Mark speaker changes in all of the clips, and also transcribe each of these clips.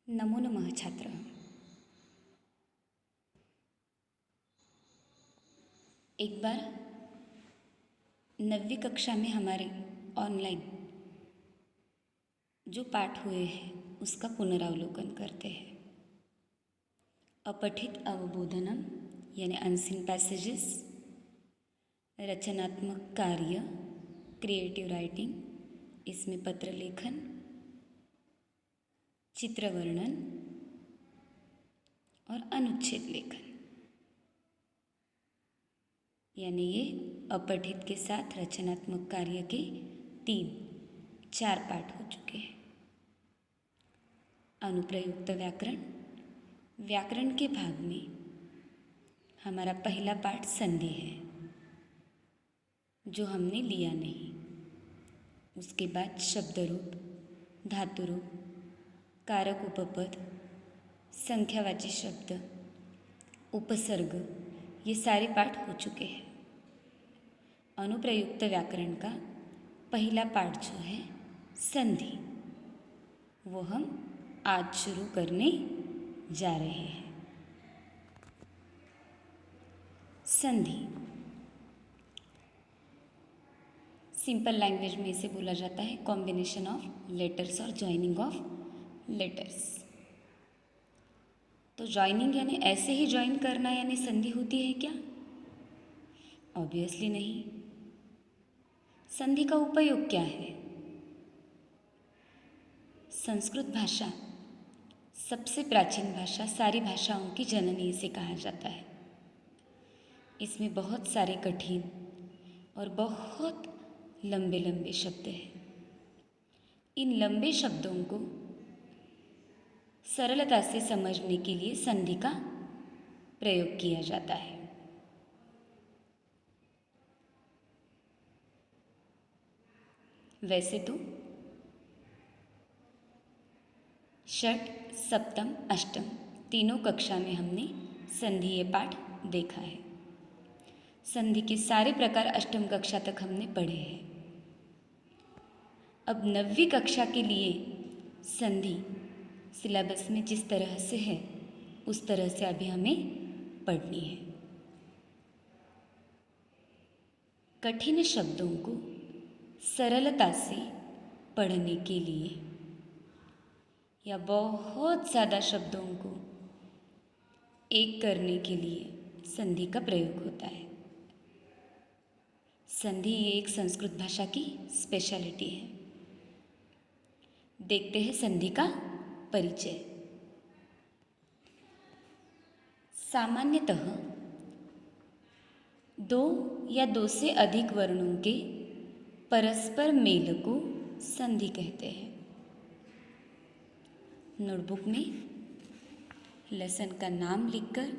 Speaker 1: नमो नमः छात्र। एक बार 9वीं कक्षा में हमारे ऑनलाइन जो पाठ हुए हैं उसका पुनरावलोकन करते हैं। अपठित अवबोधनम यानी अनसीन पैसेजेस, रचनात्मक कार्य, क्रिएटिव राइटिंग, इसमें पत्र लेखन, चित्र वर्णन और अनुच्छेद लेखन, यानी ये अपठित के साथ रचनात्मक कार्य के 4 पाठ हो चुके हैं। अनुप्रयुक्त व्याकरण, व्याकरण के भाग में हमारा पहला पाठ संधि है जो हमने लिया नहीं। उसके बाद शब्द रूप, धातु रूप, कारक उपपद, संख्यावाची शब्द, उपसर्ग, ये सारे पाठ हो चुके हैं। अनुप्रयुक्त व्याकरण का पहला पाठ जो है संधि, वो हम आज शुरू करने जा रहे हैं। संधि सिंपल लैंग्वेज में इसे बोला जाता है कॉम्बिनेशन ऑफ लेटर्स और जॉइनिंग ऑफ लेटर्स। तो जॉइनिंग यानी ऐसे ही जॉइन करना यानी संधि होती है क्या? ऑब्वियसली नहीं। संधि का उपयोग क्या है? संस्कृत भाषा सबसे प्राचीन भाषा, सारी भाषाओं की जननी इसे कहा जाता है। इसमें बहुत सारे कठिन और बहुत लंबे लंबे शब्द हैं। इन लंबे शब्दों को सरलता से समझने के लिए संधि का प्रयोग किया जाता है। वैसे तो षठ, सप्तम, अष्टम तीनों कक्षा में हमने संधि पाठ देखा है। संधि के सारे प्रकार अष्टम कक्षा तक हमने पढ़े हैं। अब 9वीं कक्षा के लिए संधि सिलेबस में जिस तरह से है उस तरह से अभी हमें पढ़नी है। कठिन शब्दों को सरलता से पढ़ने के लिए या बहुत ज़्यादा शब्दों को एक करने के लिए संधि का प्रयोग होता है। संधि ये एक संस्कृत भाषा की स्पेशलिटी है। देखते हैं संधि का परिचय। सामान्यतः 2 या 2 से अधिक वर्णों के परस्पर मेल को संधि कहते हैं। नोटबुक में लेसन का नाम लिखकर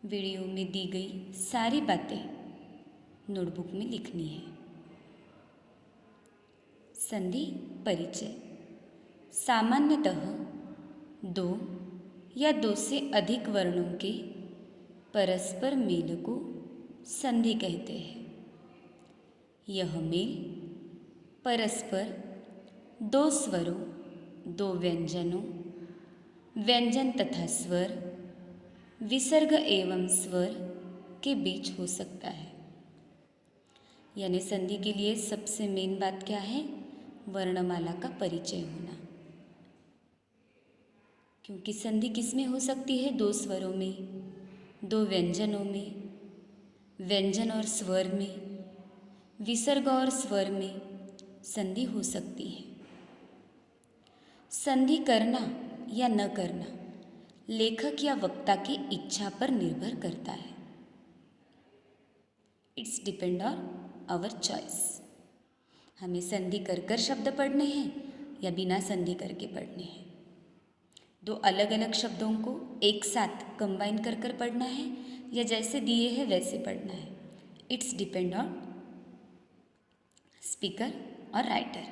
Speaker 1: वीडियो में दी गई सारी बातें नोटबुक में लिखनी है। संधि परिचय। सामान्यतः 2 या 2 से अधिक वर्णों के परस्पर मेल को संधि कहते हैं। यह मेल परस्पर 2 स्वरों, 2 व्यंजनों, व्यंजन तथा स्वर, विसर्ग एवं स्वर के बीच हो सकता है। यानी संधि के लिए सबसे मेन बात क्या है? वर्णमाला का परिचय होना। क्योंकि संधि किस में हो सकती है? 2 स्वरों में, 2 व्यंजनों में, व्यंजन और स्वर में, विसर्ग और स्वर में संधि हो सकती है। संधि करना या न करना लेखक या वक्ता की इच्छा पर निर्भर करता है। It's depend on our choice. हमें संधि कर कर शब्द पढ़ने हैं या बिना संधि करके पढ़ने हैं। 2 अलग अलग शब्दों को एक साथ कंबाइन कर कर पढ़ना है या जैसे दिए हैं वैसे पढ़ना है। इट्स डिपेंड ऑन स्पीकर और राइटर।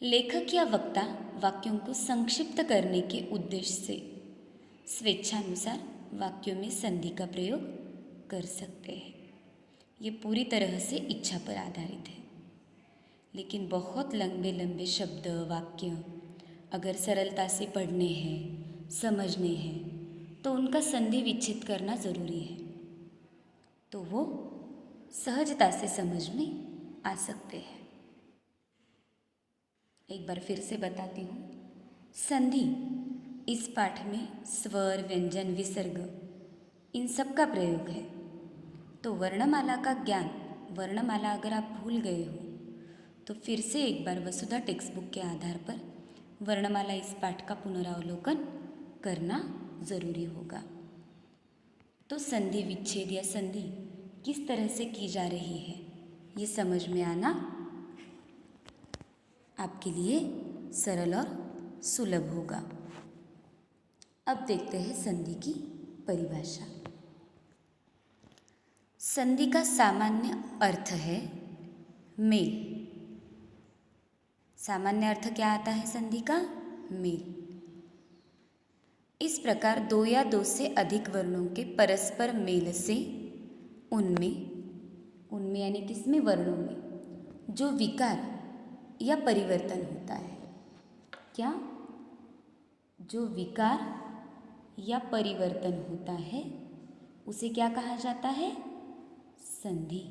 Speaker 1: लेखक या वक्ता वाक्यों को संक्षिप्त करने के उद्देश्य से स्वेच्छानुसार वाक्यों में संधि का प्रयोग कर सकते हैं। ये पूरी तरह से इच्छा पर आधारित है। लेकिन बहुत लंबे लंबे शब्द, वाक्य अगर सरलता से पढ़ने हैं, समझने हैं, तो उनका संधि विच्छेद करना ज़रूरी है, तो वो सहजता से समझ में आ सकते हैं। एक बार फिर से बताती हूँ। संधि इस पाठ में स्वर, व्यंजन, विसर्ग इन सब का प्रयोग है। तो वर्णमाला का ज्ञान, वर्णमाला अगर आप भूल गए हो तो फिर से एक बार वसुधा टेक्स्ट बुक के आधार पर वर्णमाला इस पाठ का पुनरावलोकन करना ज़रूरी होगा। तो संधि विच्छेद या संधि किस तरह से की जा रही है, ये समझ में आना आपके लिए सरल और सुलभ होगा। अब देखते हैं संधि की परिभाषा। संधि का सामान्य अर्थ है मेल। सामान्य अर्थ क्या आता है संधि का? मेल। इस प्रकार दो या दो से अधिक वर्णों के परस्पर मेल से उनमें यानी किसमें? वर्णों में जो विकार या परिवर्तन होता है। क्या? जो विकार या परिवर्तन होता है उसे क्या कहा जाता है? संधि।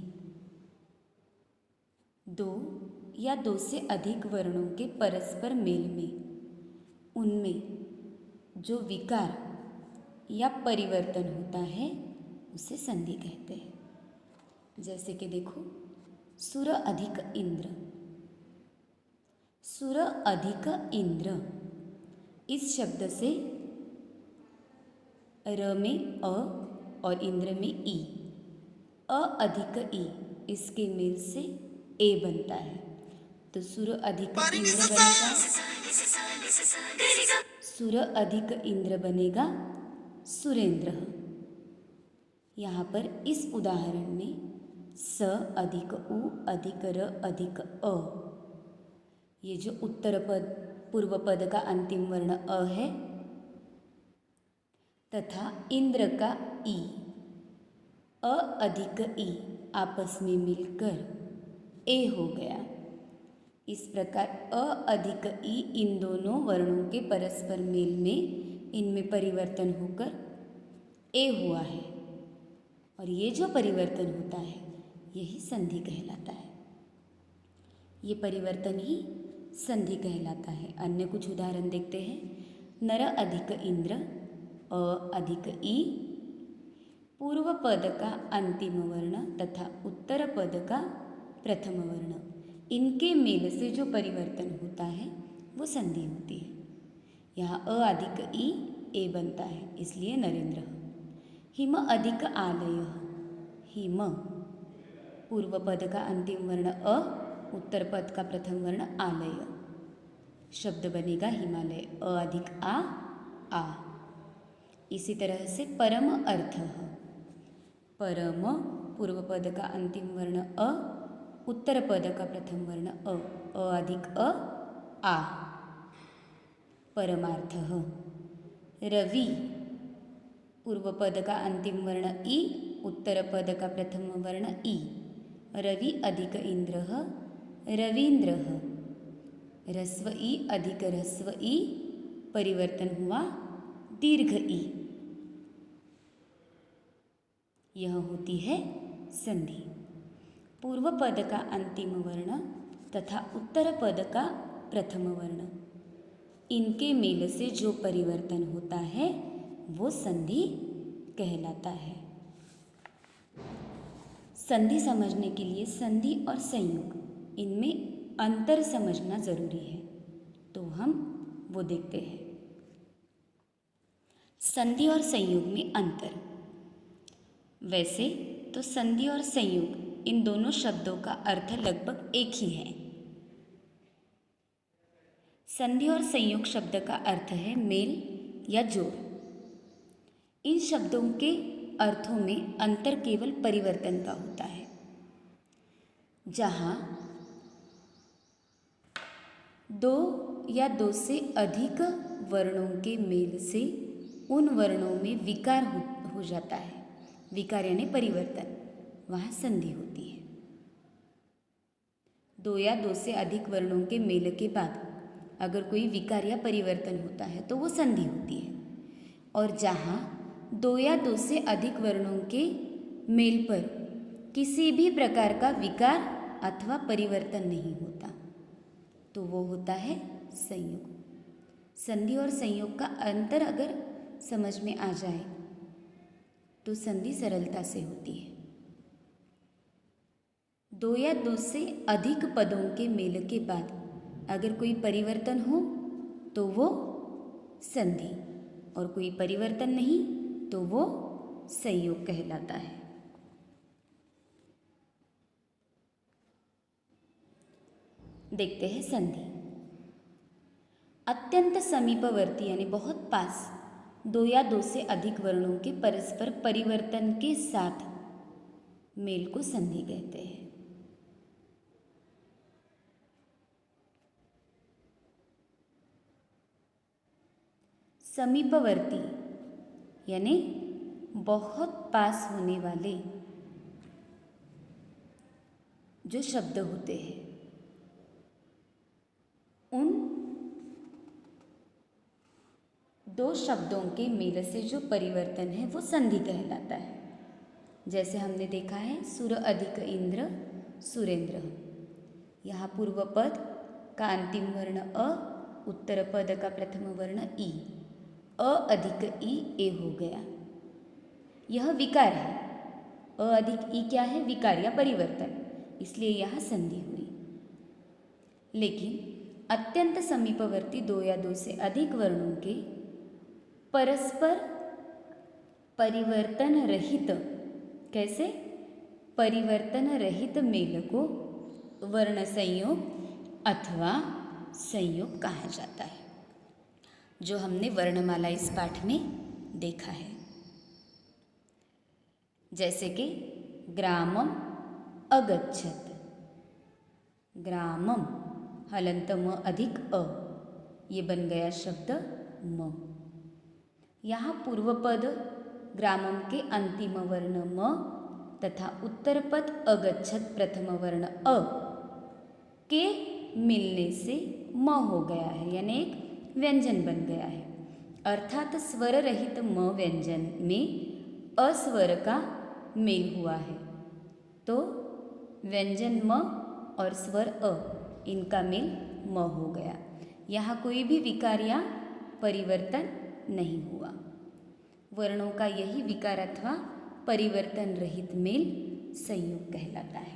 Speaker 1: दो या दो से अधिक वर्णों के परस्पर मेल में उनमें जो विकार या परिवर्तन होता है उसे संधि कहते हैं। जैसे कि देखो, सुर अधिक इंद्र। सुर अधिक इंद्र इस शब्द से र में अ और इंद्र में ई, अ अधिक ई, इसके मेल से ए बनता है। तो सुर अधिक इंद्र बनेगा, सुर अधिक इंद्र बनेगा सुरेंद्र। यहाँ पर इस उदाहरण में स अधिक उ अधिक र अधिक अ, ये जो उत्तर पद पूर्व पद का अंतिम वर्ण अ है, तथा इंद्र का ई, अ अधिक ई आपस में मिलकर ए हो गया। इस प्रकार अ अधिक ई इन दोनों वर्णों के परस्पर मेल में इनमें परिवर्तन होकर ए हुआ है, और ये जो परिवर्तन होता है यही संधि कहलाता है। ये परिवर्तन ही संधि कहलाता है। अन्य कुछ उदाहरण देखते हैं। नर अधिक इंद्र, अ अधिक ई, पूर्व पद का अंतिम वर्ण तथा उत्तर पद का प्रथम वर्ण, इनके मेल से जो परिवर्तन होता है वो संधि होती है। यहाँ अ अधिक ई ए बनता है, इसलिए नरेंद्र। हिम अधिक आलय, हिम पूर्व पद का अंतिम वर्ण अ, उत्तर पद का प्रथम वर्ण आलय, शब्द बनेगा हिमालय। अ अधिक आ। इसी तरह से परम अर्थ, परम पूर्व पद का अंतिम वर्ण अ, उत्तर पद का प्रथम वर्ण अ, अ अधिक आ, परमार्थ। रवि पूर्व पद का अंतिम वर्ण ई, उत्तर पद का प्रथम वर्ण ई, रवि अधिक इंद्र रवींद्र। ह्रस्व ई अधिक ह्रस्व ई, परिवर्तन हुआ दीर्घ ई। यह होती है संधि। पूर्व पद का अंतिम वर्ण तथा उत्तर पद का प्रथम वर्ण, इनके मेल से जो परिवर्तन होता है वो संधि कहलाता है। संधि समझने के लिए संधि और संयुग, इनमें अंतर समझना जरूरी है, तो हम वो देखते हैं। संधि और संयुग में अंतर। वैसे तो संधि और संयुग इन दोनों शब्दों का अर्थ लगभग एक ही है। संधि और संयुग शब्द का अर्थ है मेल या जोड़। इन शब्दों के अर्थों में अंतर केवल परिवर्तन का होता है। जहाँ दो या दो से अधिक वर्णों के मेल से उन वर्णों में विकार हो जाता है, विकार यानी परिवर्तन, वहाँ संधि होती है। दो या दो से अधिक वर्णों के मेल के बाद अगर कोई विकार या परिवर्तन होता है तो वो संधि होती है। और जहाँ दो या दो से अधिक वर्णों के मेल पर किसी भी प्रकार का विकार अथवा परिवर्तन नहीं होता तो वो होता है संयोग। संधि और संयोग का अंतर अगर समझ में आ जाए तो संधि सरलता से होती है। दो या दो से अधिक पदों के मेल के बाद अगर कोई परिवर्तन हो तो वो संधि, और कोई परिवर्तन नहीं तो वो संयोग कहलाता है। देखते हैं संधि। अत्यंत समीपवर्ती यानी बहुत पास दो या दो से अधिक वर्णों के परस्पर परिवर्तन के साथ मेल को संधि कहते हैं। समीपवर्ती यानी बहुत पास होने वाले जो शब्द होते हैं उन दो शब्दों के मेल से जो परिवर्तन है वो संधि कहलाता है। जैसे हमने देखा है सुर अधिक इंद्र सुरेंद्र। यहाँ पूर्व पद का अंतिम वर्ण अ, उत्तर पद का प्रथम वर्ण ई, अ अधिक ई ए हो गया। यह विकार है। अ अधिक ई क्या है? विकार या परिवर्तन, इसलिए यहाँ संधि हुई। लेकिन अत्यंत समीपवर्ती दो या दो से अधिक वर्णों के परस्पर परिवर्तन रहित, कैसे? परिवर्तन रहित मेल को वर्ण संयोग अथवा संयोग कहा जाता है, जो हमने वर्णमाला इस पाठ में देखा है। जैसे कि ग्रामम अगच्छत, ग्रामम हलंत म अधिक अ, ये बन गया शब्द म। यहाँ पूर्व पद ग्रामम के अंतिम वर्ण म तथा उत्तर पद अगच्छत प्रथम वर्ण अ के मिलने से म हो गया है, यानी एक व्यंजन बन गया है। अर्थात स्वर रहित म व्यंजन में अस्वर का मेल हुआ है, तो व्यंजन म और स्वर अ इनका मेल म हो गया। यहाँ कोई भी विकार या परिवर्तन नहीं हुआ। वर्णों का यही विकार अथवा परिवर्तन रहित मेल संयोग कहलाता है।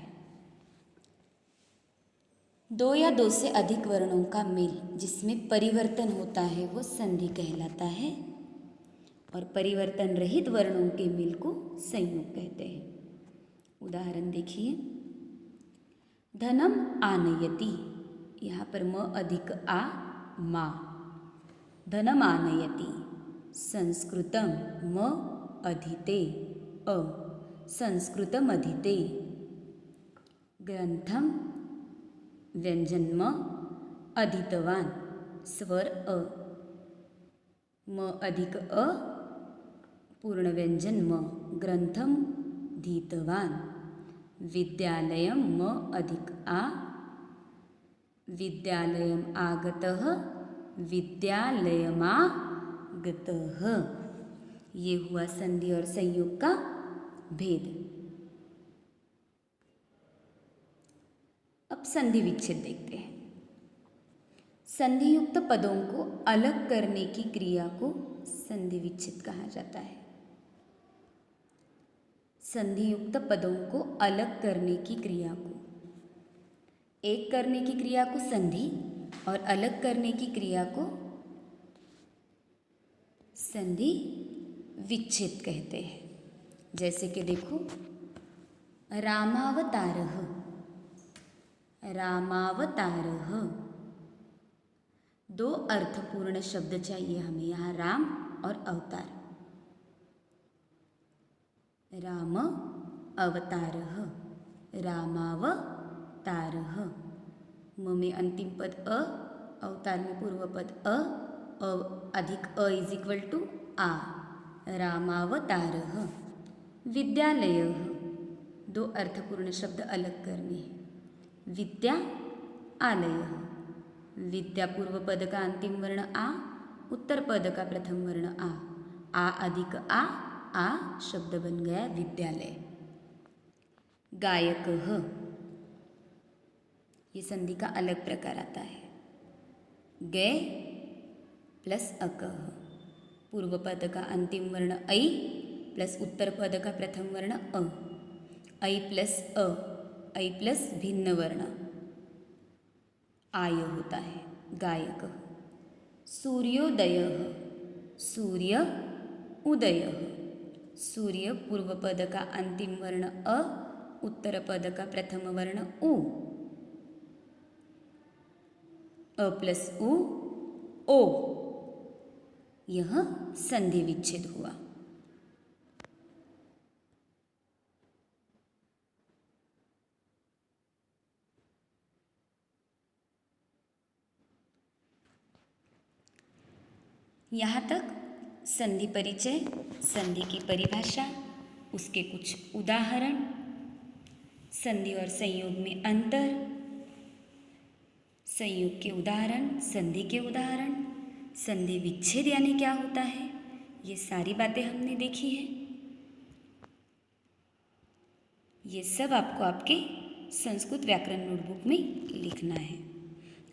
Speaker 1: दो या दो से अधिक वर्णों का मेल जिसमें परिवर्तन होता है वो संधि कहलाता है, और परिवर्तन रहित वर्णों के मेल को संयोग कहते हैं। उदाहरण देखिए, धनम आनयति, यहाँ पर म अधिक आ मा, धनम आनयति। संस्कृतम म अधीते अ, संस्कृतम अधीते। ग्रंथम व्यंजन म अधीतवान, स्वर अ, म अधिक अ पूर्ण व्यंजन म, ग्रंथम धीतवान। विद्यालयम म अधिक आ, विद्यालयम आगतः, विद्यालयमागतः। ये हुआ संधि और संयोग का भेद। अब संधि विच्छेद देखते हैं। संधि युक्त पदों को अलग करने की क्रिया को संधि विच्छेद कहा जाता है। संधि युक्त पदों को अलग करने की क्रिया को, एक करने की क्रिया को संधि और अलग करने की क्रिया को संधि विच्छेद कहते हैं। जैसे कि देखो, रामावतारः, रामावतारः। दो अर्थपूर्ण शब्द चाहिए हमें यहाँ, राम और अवतार। राम अवतारः, रामावतारः। म में अंतिम पद अ, अवतार में पूर्व पद अ अधिक अ इज इक्वल टू आ। रामावतारः। विद्यालयः, दो अर्थपूर्ण शब्द अलग करने हैं। विद्या आलयः, विद्या पूर्व पद का अंतिम वर्ण आ, उत्तर पद का प्रथम वर्ण आ अधिक आ शब्द बन गया विद्यालय। गायक ह, ये संधि का अलग प्रकार आता है। गे प्लस अकह, पूर्व पद का अंतिम वर्ण ऐ प्लस उत्तर पद का प्रथम वर्ण ऐ प्लस भिन्न वर्ण आय होता है गायक। सूर्योदय, सूर्य उदय, सूर्य पूर्व पद का अंतिम वर्ण अ, उत्तर पद का प्रथम वर्ण उ, अ प्लस उ ओ, यह संधि विच्छेद हुआ। यहाँ तक संधि परिचय, संधि की परिभाषा, उसके कुछ उदाहरण, संधि और संयोग में अंतर, संयोग के उदाहरण, संधि के उदाहरण, संधि विच्छेद यानी क्या होता है, ये सारी बातें हमने देखी हैं। ये सब आपको आपके संस्कृत व्याकरण नोटबुक में लिखना है।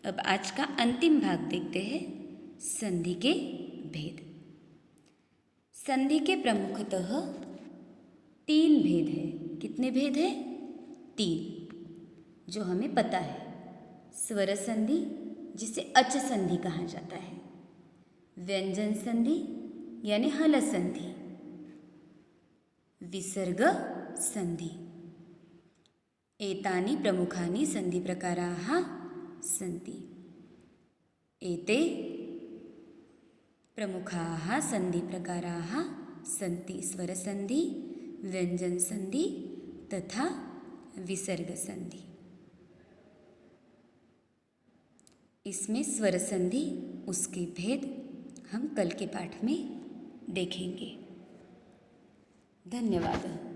Speaker 1: अब आज का अंतिम भाग देखते हैं, संधि के भेद। संधि के प्रमुखतः 3 भेद है। कितने भेद है? 3, जो हमें पता है। स्वर संधि, जिसे अच संधि कहा जाता है, व्यंजन संधि यानी हल संधि, विसर्ग संधि। एतानि प्रमुखानि संधि प्रकाराः सन्ति। एते प्रमुखाः संधि प्रकाराः सन्ति। स्वर संधि, व्यंजन संधि तथा विसर्ग संधि। इसमें स्वर संधि, उसके भेद हम कल के पाठ में देखेंगे। धन्यवाद।